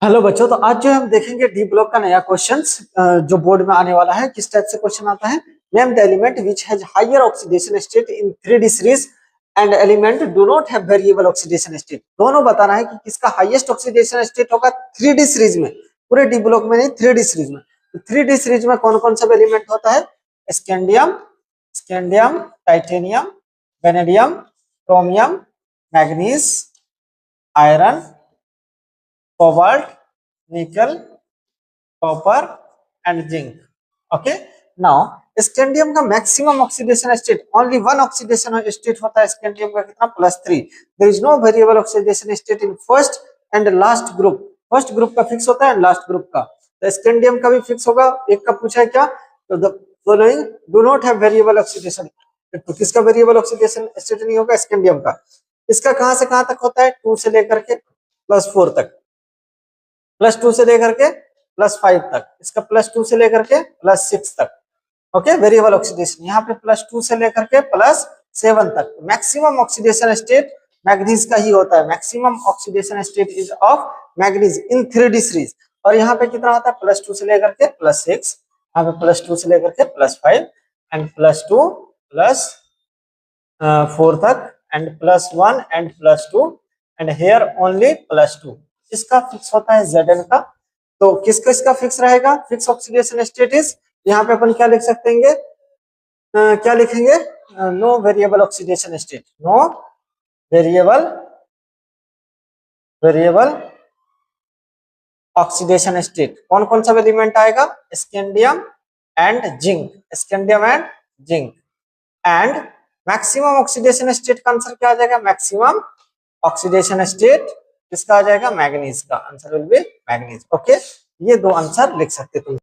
Hello बच्चों, तो आज जो हम देखेंगे डी ब्लॉक का नया क्वेश्चन जो बोर्ड में आने वाला है। किस टाइप से क्वेश्चन आता है? Name the element which has higher oxidation state in 3D series and element do not have variable oxidation state. दोनों बताना है कि किसका हाईएस्ट ऑक्सीडेशन स्टेट होगा 3D सीरीज में, पूरे डी ब्लॉक में नहीं, 3D सीरीज में। तो 3D सीरीज में कौन कौन सा एलिमेंट होता है? Scandium, scandium, titanium, vanadium, chromium, manganese, iron, cobalt, nickel, copper and zinc. Okay, now scandium का maximum oxidation state, only one oxidation state होता है स्कैंडियम का, कितना? +3। There is no variable oxidation state in first and last group. First group का fix होता है, last group का। तो स्कैंडियम का भी फिक्स होगा। एक का पूछा है क्या? तो the following do not have variable oxidation. तो किसका वेरिएबल ऑक्सीडेशन स्टेट नहीं होगा? स्कैंडियम का। इसका कहां से कहां तक होता है? 2 से लेकर के +4 तक, +2 से लेकर के +5 तक, इसका +2 से लेकर के +6 तक। ओके, वेरिएबल ऑक्सीडेशन यहाँ पे +2 से लेकर के +7 तक। मैक्सिमम ऑक्सीडेशन स्टेट मैग्नीज का ही होता है। Maximum oxidation state is of manganese in 3D series. और यहाँ पे कितना होता है? +2 से लेकर के +6, यहाँ पे +2 से लेकर के +5 एंड +2 +4 तक and +1 and +2 and here only +2। इसका फिक्स होता है Zn का। तो किसका इसका फिक्स रहेगा? फिक्स ऑक्सीडेशन स्टेट इज, यहाँ पे अपन क्या लिख सकते हैं? क्या लिखेंगे? No variable oxidation state, no variable oxidation state. कौन कौन सा एलिमेंट आएगा? Scandium and zinc, scandium and zinc. And maximum oxidation state का आंसर क्या आ जाएगा? मैक्सिमम ऑक्सीडेशन स्टेट किसका आ जाएगा? मैग्नीज का। Answer will be manganese. Okay, ये दो आंसर लिख सकते तुम।